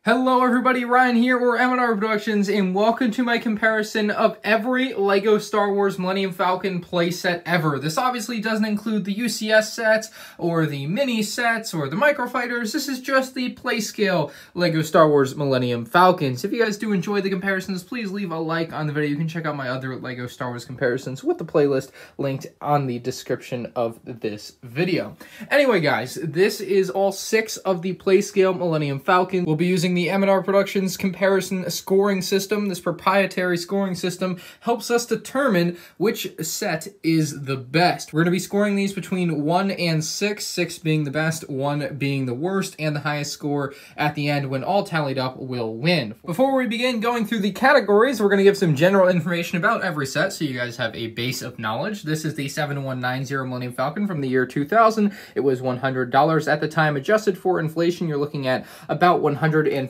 Hello everybody, Ryan here, or MandRproductions, and welcome to my comparison of every LEGO Star Wars Millennium Falcon playset ever. This obviously doesn't include the UCS sets, or the mini sets, or the microfighters. This is just the playscale LEGO Star Wars Millennium Falcons. If you guys do enjoy the comparisons, please leave a like on the video. You can check out my other LEGO Star Wars comparisons with the playlist linked on the description of this video. Anyway guys, this is all 6 of the playscale Millennium Falcon. We'll be using the MandRproductions comparison scoring system. This proprietary scoring system helps us determine which set is the best. We're going to be scoring these between 1 and 6, 6 being the best, 1 being the worst, and the highest score at the end when all tallied up will win. Before we begin going through the categories, we're going to give some general information about every set so you guys have a base of knowledge. This is the 7190 Millennium Falcon from the year 2000. It was $100 at the time. Adjusted for inflation, you're looking at about $150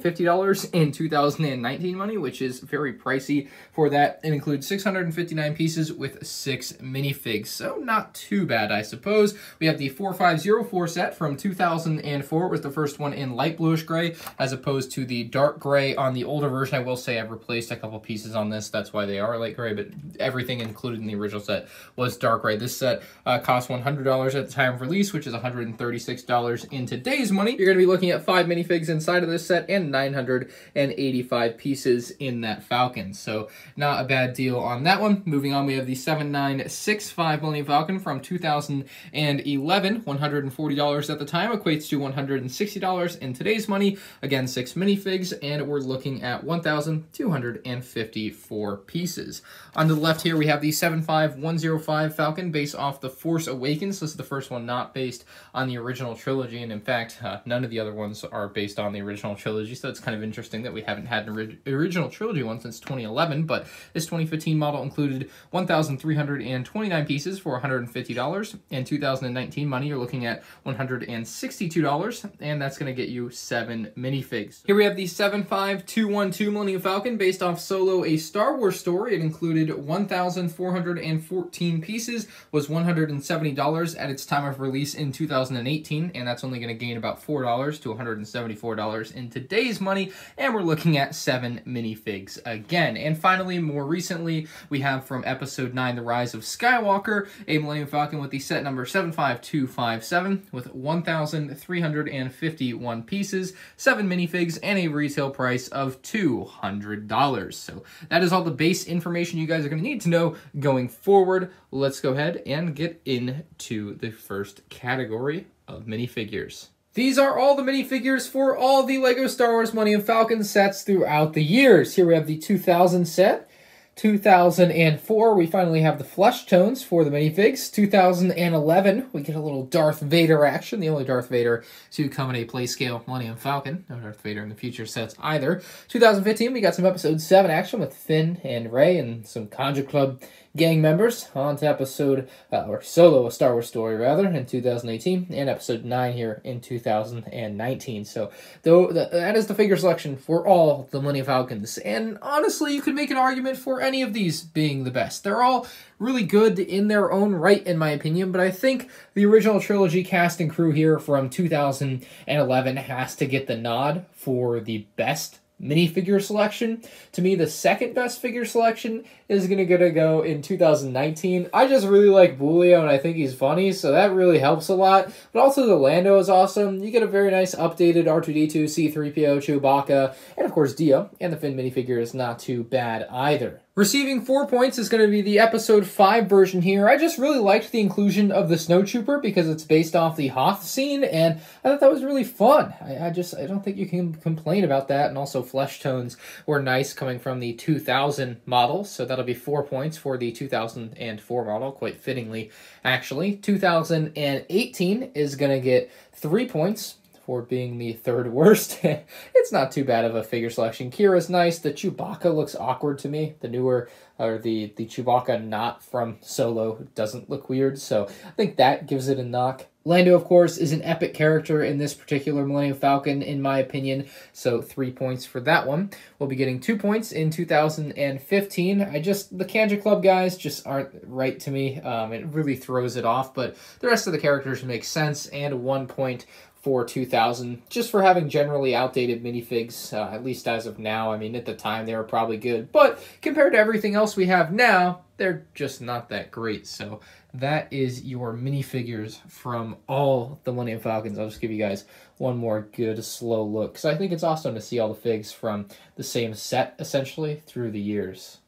in 2019 money, which is very pricey for that. It includes 659 pieces with 6 minifigs, so not too bad, I suppose. We have the 4504 set from 2004. It was the first one in light bluish gray, as opposed to the dark gray on the older version. I will say I've replaced a couple pieces on this, that's why they are light gray, but everything included in the original set was dark gray. This set cost $100 at the time of release, which is $136 in today's money. You're going to be looking at 5 minifigs inside of this set and 985 pieces in that Falcon, so not a bad deal on that one. Moving on, we have the 7965 Millennium Falcon from 2011. $140 at the time, equates to $160 in today's money. Again, 6 minifigs, and we're looking at 1,254 pieces. On the left here, we have the 75105 Falcon based off The Force Awakens. This is the first one not based on the original trilogy, and in fact, none of the other ones are based on the original trilogy, so it's kind of interesting that we haven't had an original trilogy one since 2011, but this 2015 model included 1,329 pieces for $150. In 2019 money, you're looking at $162, and that's going to get you 7 minifigs. Here we have the 75212 Millennium Falcon based off Solo: A Star Wars Story. It included 1,414 pieces, was $170 at its time of release in 2018, and that's only going to gain about $4 to $174 in today's money, and we're looking at 7 minifigs again. And finally, more recently, we have from Episode 9, The Rise of Skywalker, a Millennium Falcon with the set number 75257 with 1,351 pieces, 7 minifigs, and a retail price of $200. So that is all the base information you guys are going to need to know going forward. Let's go ahead and get into the first category of minifigures. These are all the minifigures for all the LEGO Star Wars Millennium Falcon sets throughout the years. Here we have the 2000 set. 2004, we finally have the flesh tones for the minifigs. 2011, we get a little Darth Vader action, the only Darth Vader to come in a playscale Millennium Falcon. No Darth Vader in the future sets either. 2015, we got some Episode 7 action with Finn and Rey and some Conja Club gang members. On to Episode, or Solo: A Star Wars Story, rather, in 2018, and Episode 9 here in 2019. So, that is the figure selection for all the Millennium Falcons. And honestly, you could make an argument for any of these being the best. They're all really good in their own right, in my opinion, but I think the original trilogy cast and crew here from 2011 has to get the nod for the best minifigure selection. To me, the second best figure selection is going to go in 2019. I just really like Boolio, and I think he's funny, so that really helps a lot. But also the Lando is awesome. You get a very nice updated R2-D2, C-3PO, Chewbacca, and of course Dio, and the Finn minifigure is not too bad either. Receiving 4 points is going to be the Episode 5 version here. I just really liked the inclusion of the Snowtrooper because it's based off the Hoth scene, and I thought that was really fun. I don't think you can complain about that, and also flesh tones were nice coming from the 2000 model, so that'll be 4 points for the 2004 model, quite fittingly, actually. 2018 is going to get 3 points for being the third worst. It's not too bad of a figure selection. Kira's nice. The Chewbacca looks awkward to me. The newer, or the Chewbacca not from Solo doesn't look weird, so I think that gives it a knock. Lando, of course, is an epic character in this particular Millennium Falcon, in my opinion, so 3 points for that one. We'll be getting 2 points in 2015. The Conja Club guys just aren't right to me. It really throws it off, but the rest of the characters make sense, and 1 point for 2000, just for having generally outdated minifigs, at least as of now. I mean, at the time, they were probably good, but compared to everything else we have now, they're just not that great. So that is your minifigures from all the Millennium Falcons. I'll just give you guys one more good slow look, because I think it's awesome to see all the figs from the same set, essentially, through the years.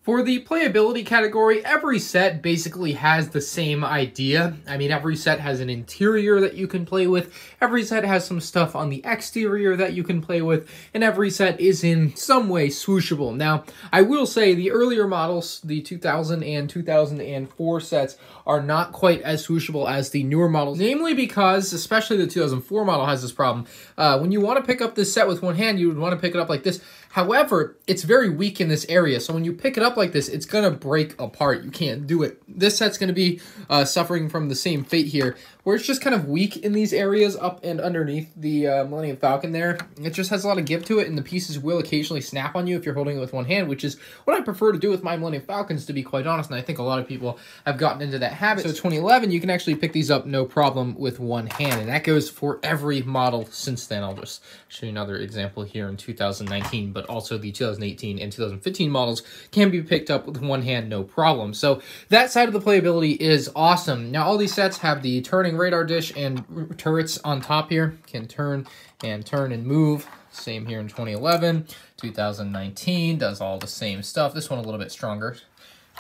For the playability category, every set basically has the same idea. I mean, every set has an interior that you can play with, every set has some stuff on the exterior that you can play with, and every set is in some way swooshable. Now, I will say the earlier models, the 2000 and 2004 sets, are not quite as swooshable as the newer models, namely because, especially the 2004 model has this problem. When you want to pick up this set with one hand, you would want to pick it up like this. However, it's very weak in this area, so when you pick it up like this, it's going to break apart. You can't do it. This set's going to be suffering from the same fate here, where it's just kind of weak in these areas up and underneath the Millennium Falcon there. It just has a lot of give to it, and the pieces will occasionally snap on you if you're holding it with one hand, which is what I prefer to do with my Millennium Falcons, to be quite honest, and I think a lot of people have gotten into that habit. So 2011, you can actually pick these up no problem with one hand, and that goes for every model since then. I'll just show you another example here in 2019, but also the 2018 and 2015 models can be picked up with one hand no problem. So that side of the playability is awesome. Now, all these sets have the turning radar dish and turrets on top here. Can turn and move. Same here in 2011. 2019 does all the same stuff. This one a little bit stronger.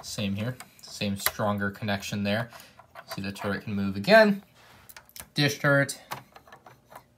Same here. Same stronger connection there. See, the turret can move again. Dish turret.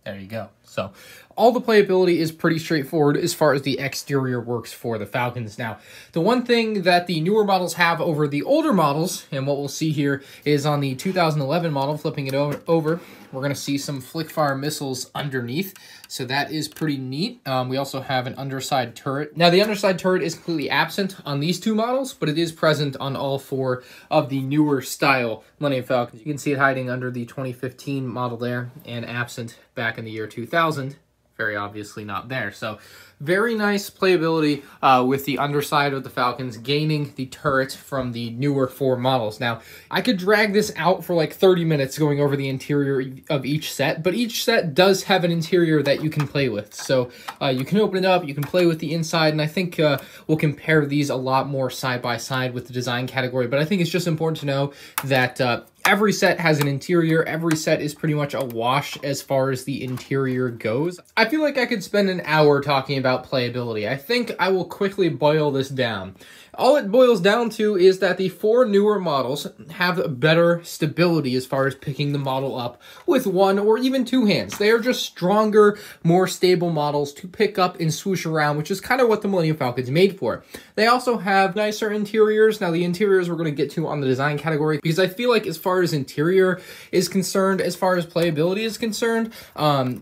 There you go. So all the playability is pretty straightforward as far as the exterior works for the Falcons. Now, the one thing that the newer models have over the older models, and what we'll see here is on the 2011 model, flipping it over, we're going to see some flick-fire missiles underneath. So that is pretty neat. We also have an underside turret. Now, the underside turret is completely absent on these two models, but it is present on all four of the newer style Millennium Falcons. You can see it hiding under the 2015 model there and absent back in the year 2000. Very obviously not there. So very nice playability with the underside of the Falcons gaining the turret from the newer four models. Now, I could drag this out for like 30 minutes going over the interior of each set, but each set does have an interior that you can play with. So you can open it up, you can play with the inside, and I think we'll compare these a lot more side by side with the design category. But I think it's just important to know that every set has an interior. Every set is pretty much a wash as far as the interior goes. I feel like I could spend an hour talking about playability. I think I will quickly boil this down. All it boils down to is that the four newer models have better stability as far as picking the model up with one or even two hands. They are just stronger, more stable models to pick up and swoosh around, which is kind of what the Millennium Falcon's made for. They also have nicer interiors. Now, the interiors we're going to get to on the design category, because I feel like as far as interior is concerned, as far as playability is concerned,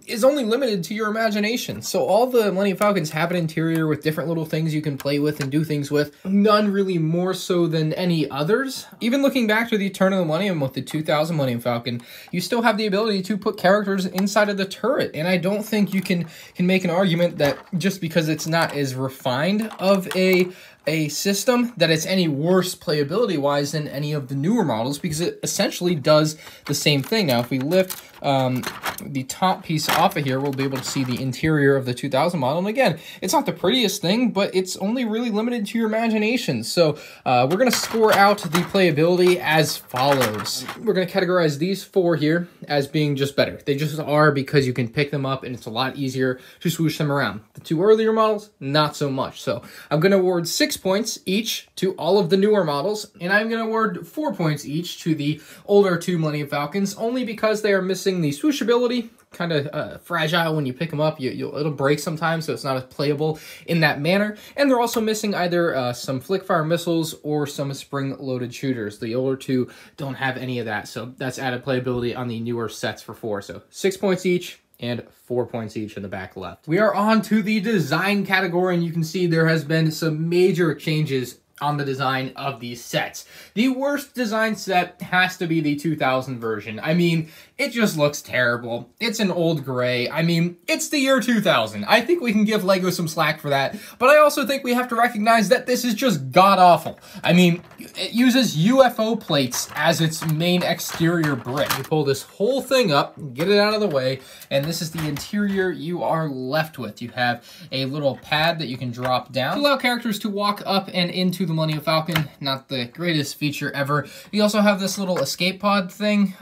is only limited to your imagination. So all the Millennium Falcons have an interior with different little things you can play with and do things with. None really more so than any others. Even looking back to the Turn of the Millennium with the 2000 Millennium Falcon, you still have the ability to put characters inside of the turret, and I don't think you can make an argument that just because it's not as refined of a system that it's any worse playability wise than any of the newer models, because it essentially does the same thing. Now, if we lift the top piece off of here, we'll be able to see the interior of the 2000 model. And again, it's not the prettiest thing, but it's only really limited to your imagination. So we're going to score out the playability as follows. We're going to categorize these four here as being just better. They just are, because you can pick them up and it's a lot easier to swoosh them around. The two earlier models, not so much. So I'm going to award 6 points each to all of the newer models, and I'm going to award 4 points each to the older two Millennium Falcons, only because they are missing the swooshability. Kind of fragile when you pick them up. It'll break sometimes, so it's not as playable in that manner. And they're also missing either some flick-fire missiles or some spring-loaded shooters. The older two don't have any of that, so that's added playability on the newer sets for 4. So 6 points each and 4 points each in the back left. We are on to the design category, and you can see there has been some major changes on the design of these sets. The worst design set has to be the 2000 version. I mean, it just looks terrible. It's an old gray. I mean, it's the year 2000. I think we can give LEGO some slack for that, but I also think we have to recognize that this is just god-awful. I mean, it uses UFO plates as its main exterior brick. You pull this whole thing up, get it out of the way, and this is the interior you are left with. You have a little pad that you can drop down to allow characters to walk up and into the Millennium Falcon. Not the greatest feature ever. You also have this little escape pod thing.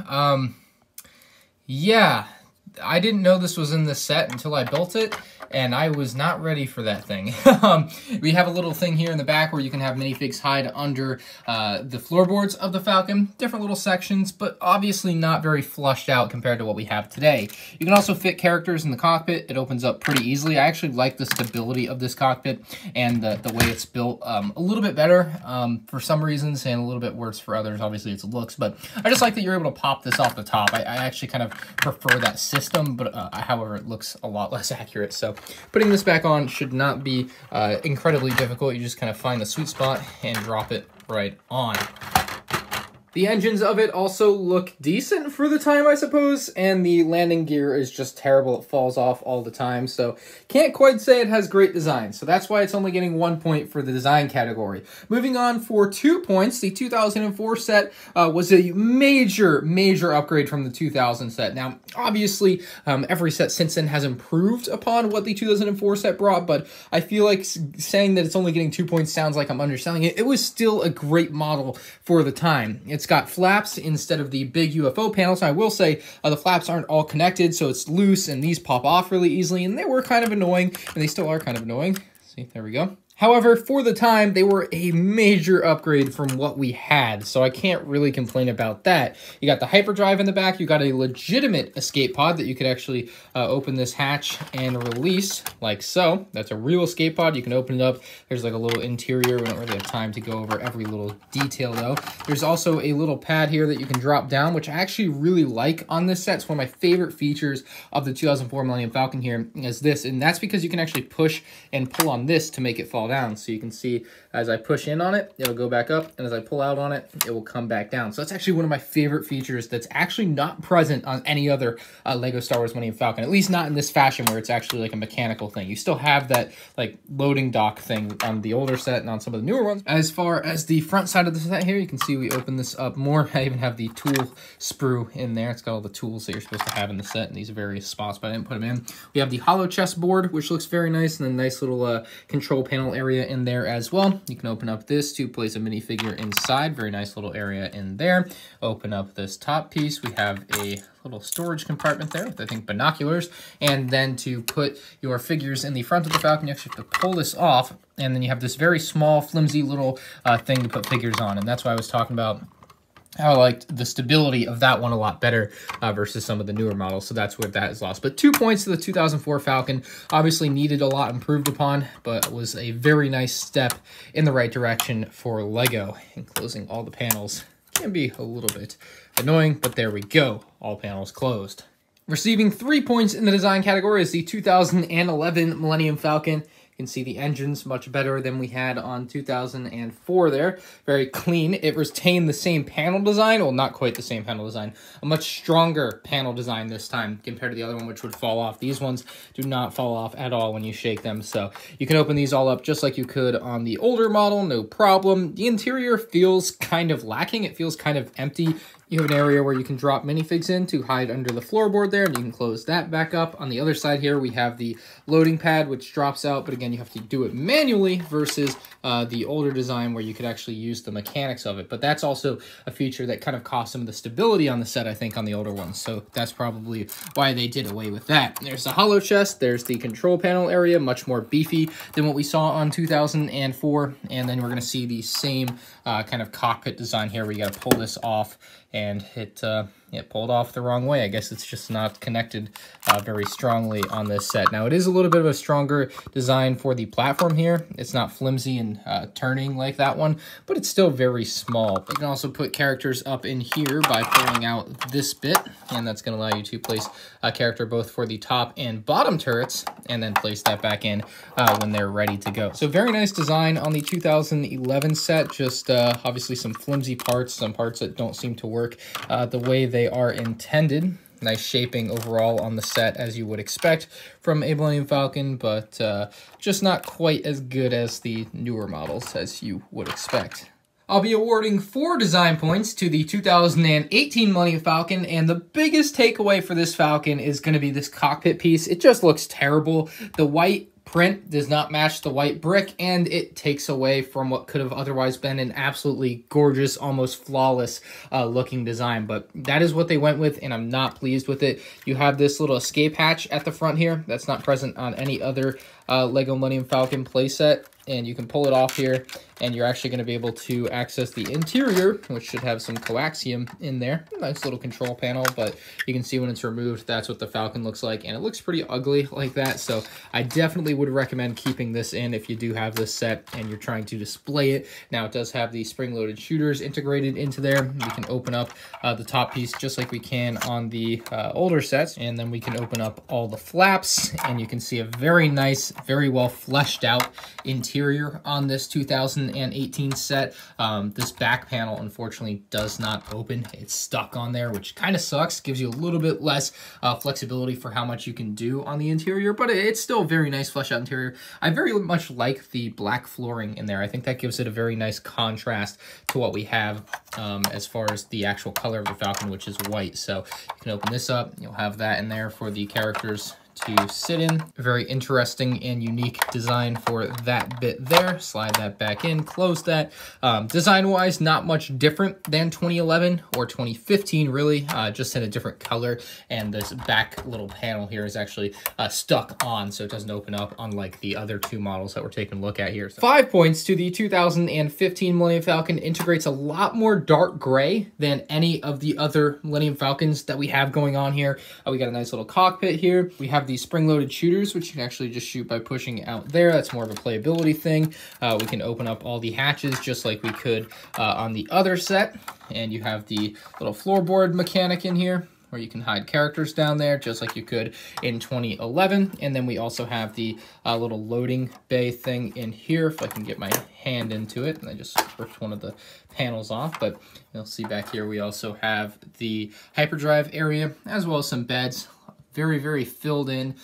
Yeah, I didn't know this was in this set until I built it, and I was not ready for that thing. We have a little thing here in the back where you can have minifigs hide under the floorboards of the Falcon. Different little sections, but obviously not very flushed out compared to what we have today. You can also fit characters in the cockpit. It opens up pretty easily. I actually like the stability of this cockpit and the way it's built a little bit better for some reasons and a little bit worse for others. Obviously, it's looks, but I just like that you're able to pop this off the top. I actually kind of prefer that system, but however, it looks a lot less accurate. So putting this back on should not be incredibly difficult. You just kind of find the sweet spot and drop it right on. The engines of it also look decent for the time, I suppose, and the landing gear is just terrible. It falls off all the time, so can't quite say it has great design. So that's why it's only getting 1 point for the design category. Moving on for 2 points, the 2004 set was a major upgrade from the 2000 set. Now, obviously, every set since then has improved upon what the 2004 set brought, but I feel like saying that it's only getting 2 points sounds like I'm underselling it. It was still a great model for the time. It's got flaps instead of the big UFO panels. I will say the flaps aren't all connected, so it's loose, and these pop off really easily, and they were kind of annoying, and they still are kind of annoying. See, there we go. However, for the time, they were a major upgrade from what we had, so I can't really complain about that. You got the hyperdrive in the back. You got a legitimate escape pod that you could actually open this hatch and release, like so. That's a real escape pod. You can open it up. There's like a little interior. We don't really have time to go over every little detail, though. There's also a little pad here that you can drop down, which I actually really like on this set. It's one of my favorite features of the 2004 Millennium Falcon here is this, and that's because you can actually push and pull on this to make it fall down. So you can see as I push in on it, it'll go back up, and as I pull out on it, it will come back down. So that's actually one of my favorite features that's actually not present on any other LEGO Star Wars Millennium Falcon, at least not in this fashion where it's actually like a mechanical thing. You still have that like loading dock thing on the older set and on some of the newer ones. As far as the front side of the set here, you can see we open this up more. I even have the tool sprue in there. It's got all the tools that you're supposed to have in the set in these various spots, but I didn't put them in. We have the hollow chessboard, which looks very nice, and a nice little control panel area in there as well. You can open up this to place a minifigure inside. Very nice little area in there. Open up this top piece. We have a little storage compartment there with, I think, binoculars. And then to put your figures in the front of the Falcon, you actually have to pull this off. And then you have this very small, flimsy little thing to put figures on. And that's why I was talking about how I liked the stability of that one a lot better versus some of the newer models, so that's where that is lost. But 2 points to the 2004 Falcon. Obviously needed a lot improved upon, but was a very nice step in the right direction for LEGO. And closing all the panels can be a little bit annoying, but there we go. All panels closed. Receiving 3 points in the design category is the 2011 Millennium Falcon. You can see the engine's much better than we had on 2004 there. Very clean. It retained the same panel design. Well, not quite the same panel design. A much stronger panel design this time compared to the other one, which would fall off. These ones do not fall off at all when you shake them. So you can open these all up just like you could on the older model, no problem. The interior feels kind of lacking. It feels kind of empty. You have an area where you can drop minifigs in to hide under the floorboard there, and you can close that back up. On the other side here, we have the loading pad, which drops out, but again, you have to do it manually versus the older design where you could actually use the mechanics of it. But that's also a feature that kind of cost some of the stability on the set, I think, on the older ones. So that's probably why they did away with that. There's the hollow chest. There's the control panel area, much more beefy than what we saw on 2004. And then we're going to see the same kind of cockpit design here where you got to pull this off, and it pulled off the wrong way. I guess it's just not connected very strongly on this set. Now, it is a little bit of a stronger design for the platform here. It's not flimsy and turning like that one, but it's still very small. You can also put characters up in here by pulling out this bit, and that's going to allow you to place a character both for the top and bottom turrets, and then place that back in when they're ready to go. So very nice design on the 2011 set, just obviously some flimsy parts, some parts that don't seem to work the way they are intended. Nice shaping overall on the set, as you would expect from a Millennium Falcon, but just not quite as good as the newer models, as you would expect. I'll be awarding 4 design points to the 2018 Millennium Falcon, and the biggest takeaway for this Falcon is going to be this cockpit piece. It just looks terrible. The white print does not match the white brick, and it takes away from what could have otherwise been an absolutely gorgeous, almost flawless looking design. But that is what they went with, and I'm not pleased with it. You have this little escape hatch at the front here. That's not present on any other Lego Millennium Falcon playset, and you can pull it off here, and you're actually going to be able to access the interior, which should have some coaxium in there. Nice little control panel, but you can see when it's removed, that's what the Falcon looks like, and it looks pretty ugly like that, so I definitely would recommend keeping this in if you do have this set and you're trying to display it. Now, it does have the spring-loaded shooters integrated into there. We can open up the top piece just like we can on the older sets, and then we can open up all the flaps, and you can see a very nice, very well fleshed out interior on this 2018 set. This back panel unfortunately does not open. It's stuck on there, which kind of sucks. Gives you a little bit less flexibility for how much you can do on the interior, but it's still a very nice fleshed out interior. I very much like the black flooring in there. I think that gives it a very nice contrast to what we have as far as the actual color of the Falcon, which is white. So you can open this up. You'll have that in there for the characters to sit in. Very interesting and unique design for that bit there. Slide that back in, close that. Design-wise, not much different than 2011 or 2015, really, just in a different color. And this back little panel here is actually stuck on, so it doesn't open up, unlike the other 2 models that we're taking a look at here. So 5 points to the 2015 Millennium Falcon. Integrates a lot more dark gray than any of the other Millennium Falcons that we have going on here. We got a nice little cockpit here. We have these spring-loaded shooters, which you can actually just shoot by pushing out there. That's more of a playability thing. We can open up all the hatches just like we could on the other set. And you have the little floorboard mechanic in here, where you can hide characters down there, just like you could in 2011. And then we also have the little loading bay thing in here, if I can get my hand into it. And I just ripped one of the panels off, but you'll see back here we also have the hyperdrive area, as well as some beds. Very, very filled in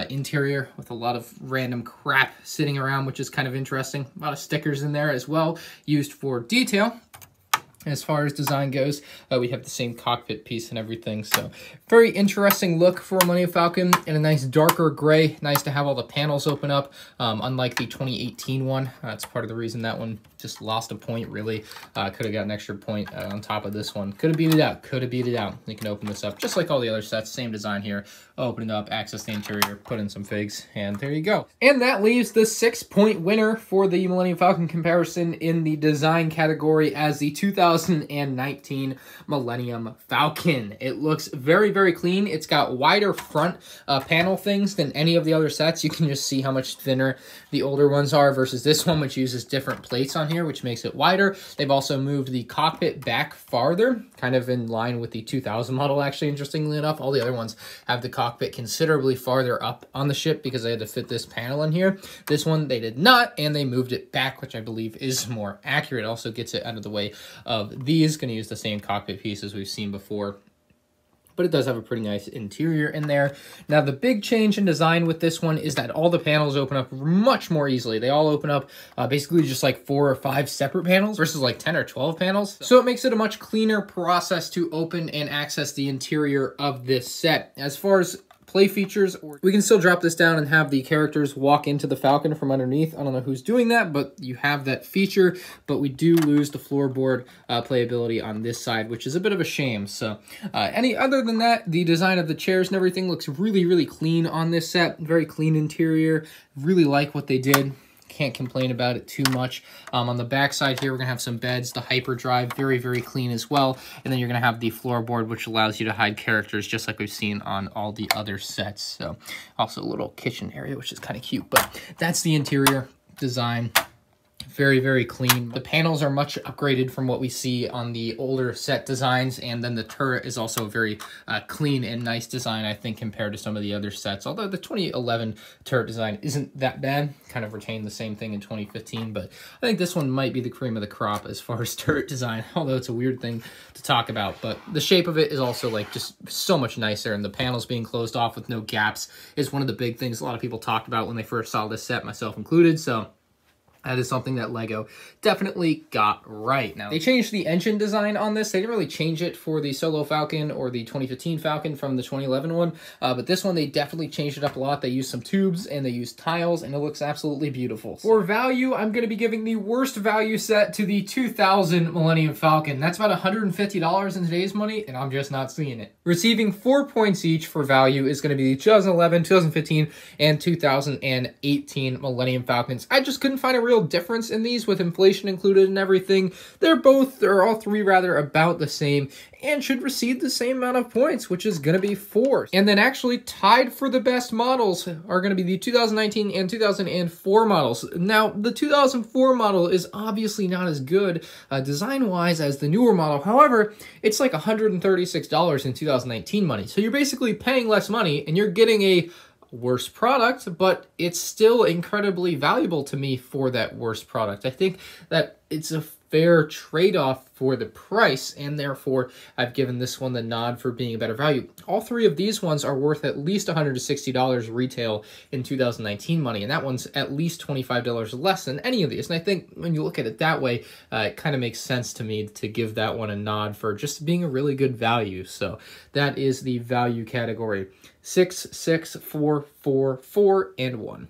interior with a lot of random crap sitting around, which is kind of interesting. A lot of stickers in there as well, used for detail. As far as design goes, we have the same cockpit piece and everything. So very interesting look for a Millennium Falcon in a nice darker gray. Nice to have all the panels open up, unlike the 2018 one. That's part of the reason that one just lost a point, really. Could have got an extra point on top of this one. Could have beat it out. Could have beat it out. You can open this up just like all the other sets. Same design here. Open it up, access the interior, put in some figs, and there you go. And that leaves the 6-point winner for the Millennium Falcon comparison in the design category as the 2019 Millennium Falcon. It looks very, very clean. It's got wider front panel things than any of the other sets. You can just see how much thinner the older ones are versus this one, which uses different plates on here, which makes it wider. They've also moved the cockpit back farther, kind of in line with the 2000 model, actually, interestingly enough. All the other ones have the cockpit considerably farther up on the ship because they had to fit this panel in here. This one, they did not, and they moved it back, which I believe is more accurate. Also gets it out of the way of these. Going to use the same cockpit piece as we've seen before, but it does have a pretty nice interior in there. Now, the big change in design with this one is that all the panels open up much more easily. They all open up basically just like 4 or 5 separate panels versus like 10 or 12 panels. So it makes it a much cleaner process to open and access the interior of this set. As far as play features, we can still drop this down and have the characters walk into the Falcon from underneath. I don't know who's doing that, but you have that feature, but we do lose the floorboard playability on this side, which is a bit of a shame. So other than that, the design of the chairs and everything looks really, really clean on this set. Very clean interior. Really like what they did. Can't complain about it too much. On the back side here, we're going to have some beds. The hyperdrive, very, very clean as well. And then you're going to have the floorboard, which allows you to hide characters just like we've seen on all the other sets. So also a little kitchen area, which is kind of cute. But that's the interior design Very, very clean. The panels are much upgraded from what we see on the older set designs, and then the turret is also very clean and nice design, I think, compared to some of the other sets. Although the 2011 turret design isn't that bad, kind of retained the same thing in 2015, but I think this one might be the cream of the crop as far as turret design, although it's a weird thing to talk about. But the shape of it is also like just so much nicer, and the panels being closed off with no gaps is one of the big things a lot of people talked about when they first saw this set, myself included. So that is something that LEGO definitely got right. Now, they changed the engine design on this. They didn't really change it for the Solo Falcon or the 2015 Falcon from the 2011 one, but this one, they definitely changed it up a lot. They used some tubes and they used tiles, and it looks absolutely beautiful. For value, I'm going to be giving the worst value set to the 2000 Millennium Falcon. That's about $150 in today's money, and I'm just not seeing it. Receiving 4 points each for value is going to be the 2011, 2015, and 2018 Millennium Falcons. I just couldn't find a real difference in these with inflation included and everything. They're all three rather about the same and should receive the same amount of points, which is going to be 4. And then actually tied for the best models are going to be the 2019 and 2004 models. Now, the 2004 model is obviously not as good design-wise as the newer model. However, it's like $136 in 2019 money. So you're basically paying less money and you're getting a worse product, but it's still incredibly valuable to me for that worse product. I think that it's a fair trade-off for the price, and therefore I've given this one the nod for being a better value. All three of these ones are worth at least $160 retail in 2019 money, and that one's at least $25 less than any of these. And I think when you look at it that way, it kind of makes sense to me to give that one a nod for just being a really good value. So that is the value category. 6, 6, 4, 4, 4, and 1.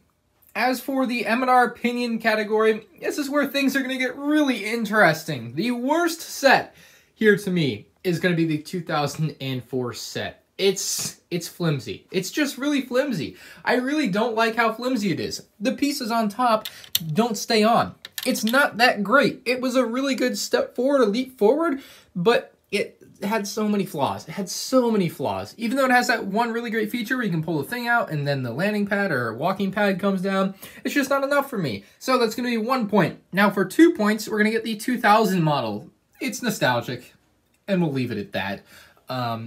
As for the M&R opinion category, this is where things are going to get really interesting. The worst set here to me is going to be the 2004 set. It's flimsy. It's just really flimsy. I really don't like how flimsy it is. The pieces on top don't stay on. It's not that great. It was a really good step forward, a leap forward, but it had so many flaws. It had so many flaws. Even though it has that one really great feature where you can pull the thing out and then the landing pad or walking pad comes down, it's just not enough for me. So that's going to be 1 point. Now for 2 points, we're going to get the 2000 model. It's nostalgic, and we'll leave it at that.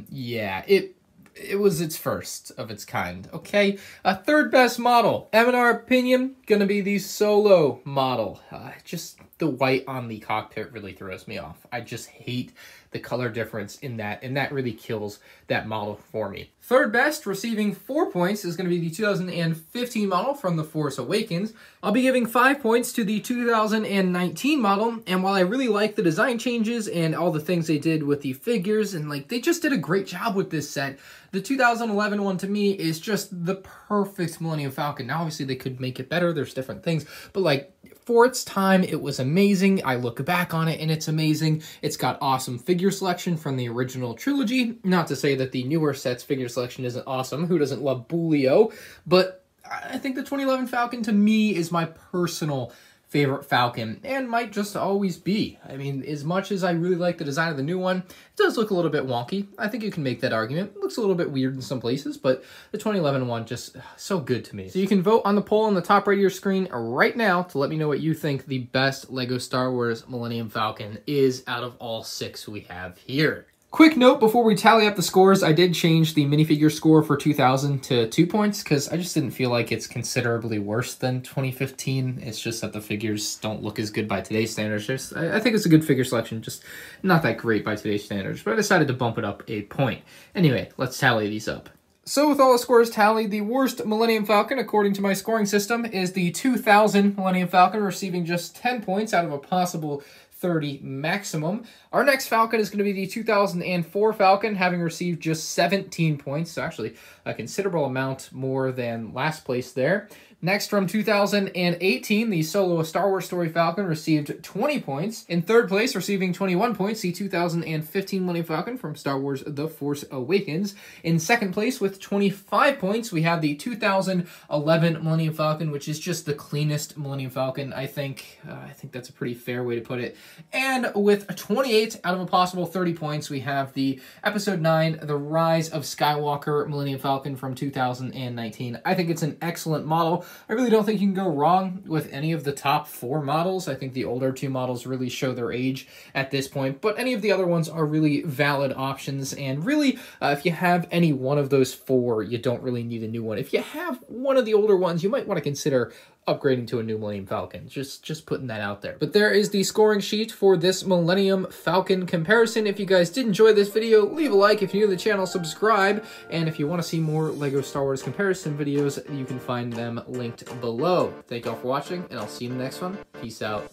Yeah, it was its first of its kind, okay? Third best model, M&R opinion, gonna be the Solo model. Just the white on the cockpit really throws me off. I just hate the color difference in that, and that really kills that model for me. Third best, receiving 4 points, is going to be the 2015 model from The Force Awakens. I'll be giving 5 points to the 2019 model, and while I really like the design changes and all the things they did with the figures, and like they just did a great job with this set, the 2011 one to me is just the perfect Millennium Falcon. Now obviously they could make it better, there's different things, but like for its time, it was amazing. I look back on it and it's amazing. It's got awesome figure selection from the original trilogy. Not to say that the newer set's figure selection isn't awesome. Who doesn't love Boolio? But I think the 2011 Falcon to me is my personal favorite Falcon and might just always be. I mean, as much as I really like the design of the new one, it does look a little bit wonky. I think you can make that argument. It looks a little bit weird in some places, but the 2011 one just so good to me. So you can vote on the poll on the top right of your screen right now to let me know what you think the best LEGO Star Wars Millennium Falcon is out of all 6 we have here. Quick note before we tally up the scores, I did change the minifigure score for 2000 to 2 points because I just didn't feel like it's considerably worse than 2015. It's just that the figures don't look as good by today's standards. I think it's a good figure selection, just not that great by today's standards, but I decided to bump it up a point. Anyway, let's tally these up. So with all the scores tallied, the worst Millennium Falcon, according to my scoring system, is the 2000 Millennium Falcon, receiving just 10 points out of a possible 30 maximum. Our next Falcon is going to be the 2004 Falcon, having received just 17 points, so actually a considerable amount more than last place there. Next, from 2018, the Solo A Star Wars Story Falcon received 20 points. In third place, receiving 21 points, the 2015 Millennium Falcon from Star Wars The Force Awakens. In second place, with 25 points, we have the 2011 Millennium Falcon, which is just the cleanest Millennium Falcon, I think. I think that's a pretty fair way to put it. And with 28 out of a possible 30 points, we have the Episode 9, The Rise of Skywalker Millennium Falcon from 2019. I think it's an excellent model. I really don't think you can go wrong with any of the top 4 models. I think the older 2 models really show their age at this point, but any of the other ones are really valid options. And really, if you have any one of those 4, you don't really need a new one. If you have one of the older ones, you might want to consider upgrading to a new Millennium Falcon. Just putting that out there. But there is the scoring sheet for this Millennium Falcon comparison. If you guys did enjoy this video, leave a like. If you're new to the channel, subscribe. And if you want to see more LEGO Star Wars comparison videos, you can find them linked below. Thank y'all for watching, and I'll see you in the next one. Peace out.